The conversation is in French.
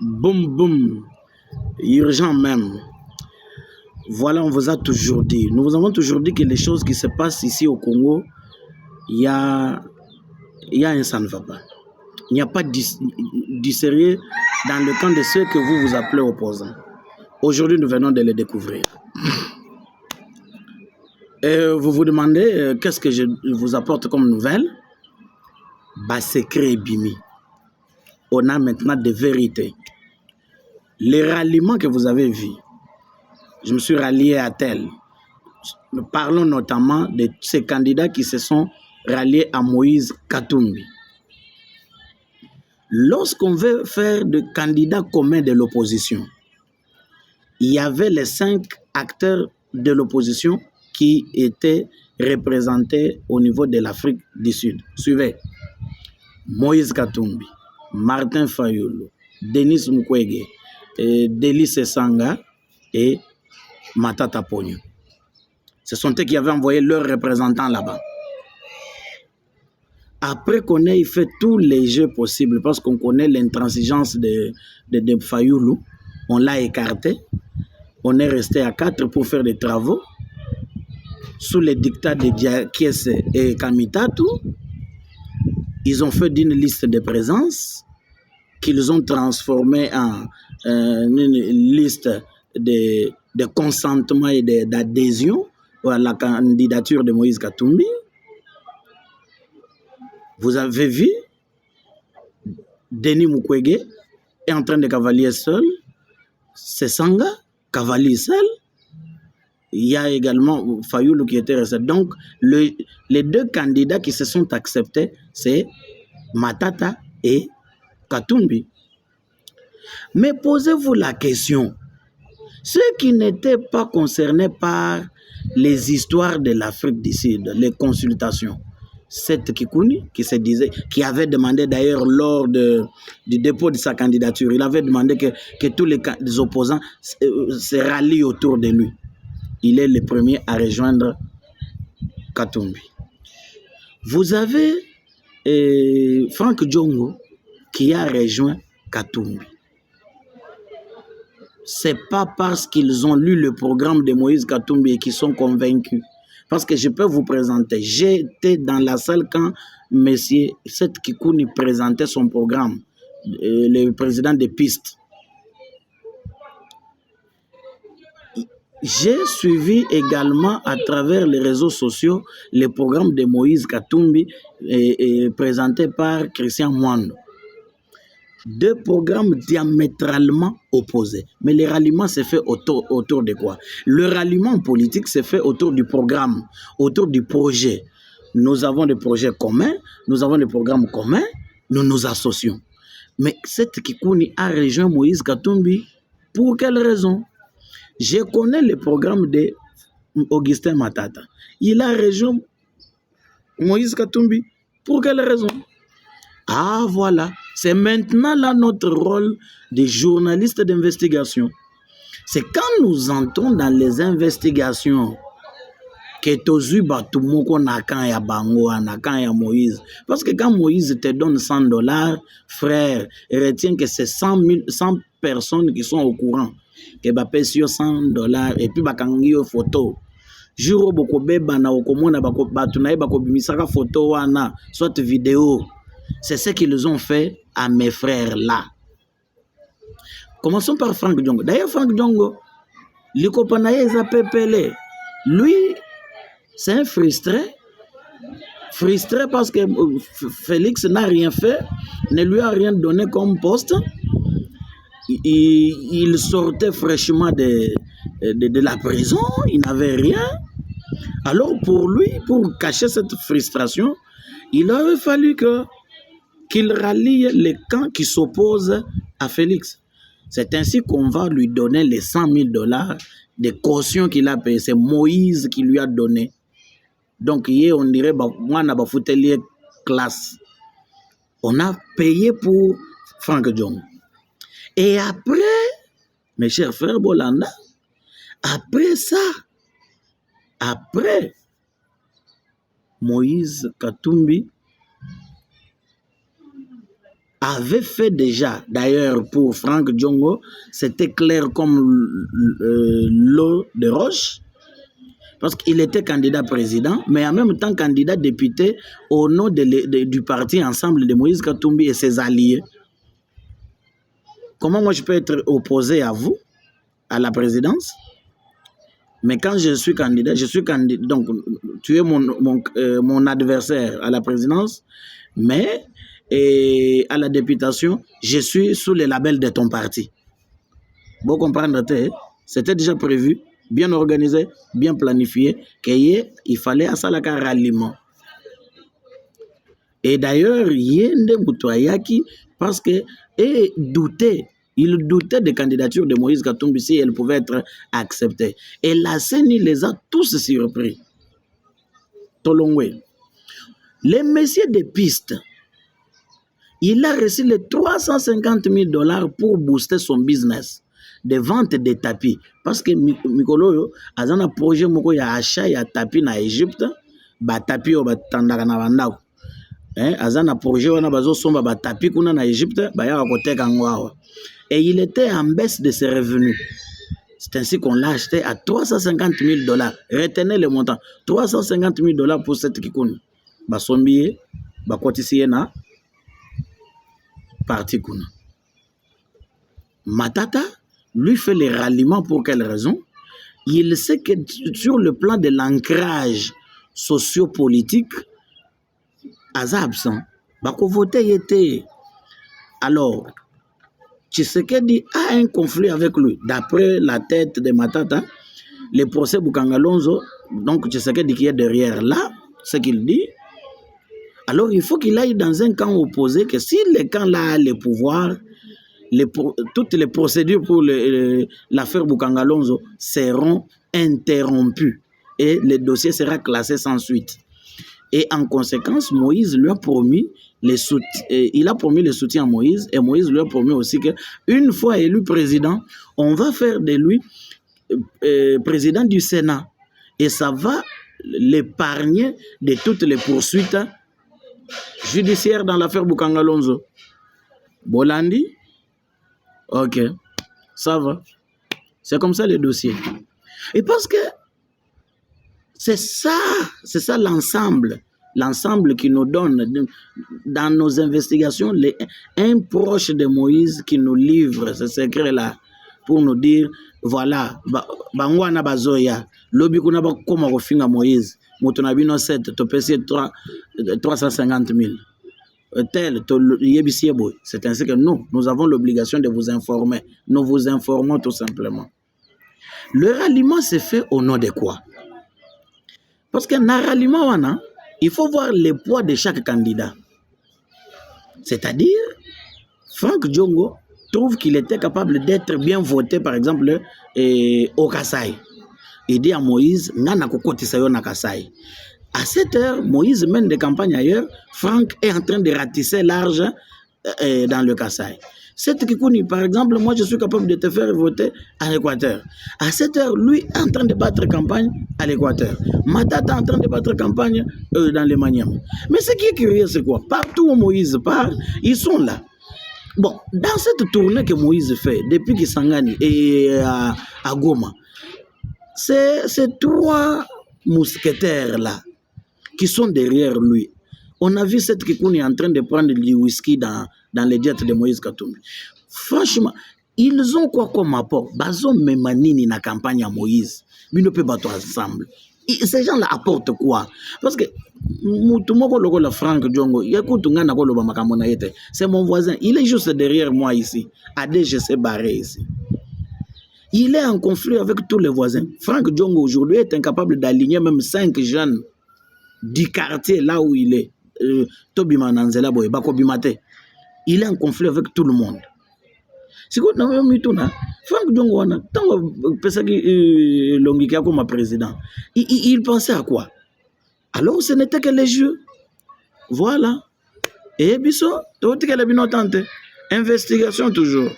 Boum, boum, urgent même. Voilà, on vous a toujours dit. Nous vous avons toujours dit que les choses qui se passent ici au Congo, il y a un ça ne va pas. Il n'y a pas du sérieux dans le camp de ceux que vous appelez opposants. Aujourd'hui, nous venons de les découvrir. Et vous vous demandez qu'est-ce que je vous apporte comme nouvelle? Bah, secret Bimi. On a maintenant des vérités. Les ralliements que vous avez vus, je me suis rallié à tel. Nous parlons notamment de ces candidats qui se sont ralliés à Moïse Katumbi. Lorsqu'on veut faire de candidats communs de l'opposition, il y avait les 5 acteurs de l'opposition qui étaient représentés au niveau de l'Afrique du Sud. Suivez. Moïse Katumbi, Martin Fayulu, Denis Mukwege, Délice Sanga et Matata Ponyo. Ce sont eux qui avaient envoyé leurs représentants là-bas. Après qu'on ait fait tous les jeux possibles, parce qu'on connaît l'intransigeance de Fayulu, on l'a écarté. On est resté à 4 pour faire des travaux. Sous les dictats de Diakès et Kamitatu, ils ont fait d'une liste de présence qu'ils ont transformée en une liste de consentement et d'adhésion à la candidature de Moïse Katumbi. Vous avez vu, Denis Mukwege est en train de cavalier seul, c'est Sanga, cavalier seul. Il y a également Fayulu qui était resté. Donc, les 2 candidats qui se sont acceptés, c'est Matata et Katumbi. Mais posez-vous la question, ceux qui n'étaient pas concernés par les histoires de l'Afrique du Sud, les consultations, cette Kikouni qui se disait, qui avait demandé d'ailleurs lors du dépôt de sa candidature, il avait demandé que tous les opposants se rallient autour de lui. Il est le premier à rejoindre Katumbi. Vous avez Franck Djongo qui a rejoint Katumbi. Ce n'est pas parce qu'ils ont lu le programme de Moïse Katumbi et qu'ils sont convaincus. Parce que je peux vous présenter. J'étais dans la salle quand M. Seth Kikouni présentait son programme, le président des pistes. J'ai suivi également à travers les réseaux sociaux le programme de Moïse Katumbi présenté par Christian Mwando. 2 programmes diamétralement opposés. Mais le ralliement s'est fait autour de quoi? Le ralliement politique s'est fait autour du programme, autour du projet. Nous avons des projets communs, nous avons des programmes communs, nous nous associons. Mais cette Kikouni a rejoint Moïse Katumbi pour quelle raison? Je connais le programme de Augustin Matata. Il a rejoint Moïse Katumbi. Pour quelle raison? Ah voilà, c'est maintenant là notre rôle de journaliste d'investigation. C'est quand nous entrons dans les investigations que tozu batumoko nakan ya bango, nakan ya Moïse. Parce que quand Moïse te donne $100, frère, retiens que c'est 100 personnes qui sont au courant. Que bape sur $100 et puis bakangi yo photo. Juro boko beba na okomona bako batunaye bako bimisaka photo wana, soit vidéo. C'est ce qu'ils ont fait à mes frères là. Commençons par Franck Djongo. D'ailleurs, Franck Djongo, le copanaye est appelé. Lui, c'est un frustré. Frustré parce que Félix n'a rien fait, ne lui a rien donné comme poste. Il sortait fraîchement de la prison, il n'avait rien. Alors pour lui, pour cacher cette frustration, il avait fallu qu'il rallie les camps qui s'opposent à Félix. C'est ainsi qu'on va lui donner les $100,000 de caution qu'il a payé. C'est Moïse qui lui a donné. Donc, on dirait, moi, on a foutu classe. On a payé pour Franck Djongo. Et après, mes chers frères Bolanda, après ça, après Moïse Katumbi avait fait déjà, d'ailleurs pour Franck Diongo, c'était clair comme l'eau de roche, parce qu'il était candidat président, mais en même temps candidat député au nom du parti Ensemble de Moïse Katumbi et ses alliés. Comment moi je peux être opposé à vous, à la présidence? Mais quand je suis candidat, donc tu es mon adversaire à la présidence, mais à la députation, je suis sous le label de ton parti. Vous comprenez, c'était déjà prévu, bien organisé, bien planifié, qu'il fallait à ça la ralliement. Et d'ailleurs, il y a des Moutouayaki parce que il doutait des candidatures de Moïse Katumbi si elles pouvaient être acceptées. Et la CENI les a tous surpris. Tolongwe. Les messieurs des pistes, il a reçu les $350 000 pour booster son business de vente de tapis. Parce que Mikolo, a un projet moko ya achat ya tapis na Égypte, ba tapis o ba tandaka na bandako. Azana projet wana bazo somba ba tapis kuna na Égypte, ba ya koteka ngwawa. Et il était en baisse de ses revenus. C'est ainsi qu'on l'a acheté à $350 000. Retenez le montant. $350 000 pour cette kikouni. Ba sombiye, ba kotisiye na parti kuna. Matata lui fait les ralliements pour quelle raison? Il sait que sur le plan de l'ancrage sociopolitique, Aza absent. Bako voté était. Alors, Tshisekedi a un conflit avec lui. D'après la tête de Matata, le procès Bukangalonzo, donc Tshisekedi qui est derrière là, ce qu'il dit. Alors, il faut qu'il aille dans un camp opposé, que si le camp là a le pouvoir, toutes les procédures pour l'affaire Bukangalonzo seront interrompues et le dossier sera classé sans suite. Et en conséquence, Moïse lui a promis le soutien à Moïse, et Moïse lui a promis aussi qu'une fois élu président, on va faire de lui président du Sénat. Et ça va l'épargner de toutes les poursuites judiciaires dans l'affaire Bukangalonzo. Bolandi? Ok, ça va. C'est comme ça le dossier. Et parce que c'est ça l'ensemble qui nous donne, dans nos investigations, un proche de Moïse qui nous livre ce secret-là pour nous dire, voilà, bangwana bazoya, lobi kuna ba koma kofinga Moïse, motonabino 7, to pesi 350 000. C'est ainsi que nous avons l'obligation de vous informer. Nous vous informons tout simplement. Le ralliement s'est fait au nom de quoi? Parce que dans le ralliement, il faut voir le poids de chaque candidat. C'est-à-dire, Franck Diongo trouve qu'il était capable d'être bien voté, par exemple, au Kasaï. Il dit à Moïse, Nana kokoti sayo na Kasaï. À cette heure, Moïse mène des campagnes ailleurs. Franck est en train de ratisser large dans le Kasaï. Cette Kikouni, par exemple, moi je suis capable de te faire voter à l'Équateur. À cette heure, lui est en train de battre campagne à l'Équateur. Matata est en train de battre campagne dans les Maniam. Mais ce qui est curieux, c'est quoi? Partout où Moïse part, ils sont là. Bon, dans cette tournée que Moïse fait, depuis Kisangani et à Goma, c'est ces trois mousquetaires-là qui sont derrière lui. On a vu cette Kikouni en train de prendre du whisky dans les diètes de Moïse Katumbi. Franchement, ils ont quoi comme apport? Bazo Memanini na campagne à Moïse. Ils ne peuvent pas tout ensemble. Ces gens-là apportent quoi? Parce que Franck Diongo, c'est mon voisin. Il est juste derrière moi ici. Adé, je sais barré ici. Il est en conflit avec tous les voisins. Franck Diongo aujourd'hui est incapable d'aligner même 5 jeunes du quartier là où il est. Tobima Nanzela Boy, Bakobimate. Il est en conflit avec tout le monde. C'est quoi Franck Diongo, comme président, il pensait à quoi? Alors ce n'était que les jeux. Voilà. Et Bisso, investigation toujours.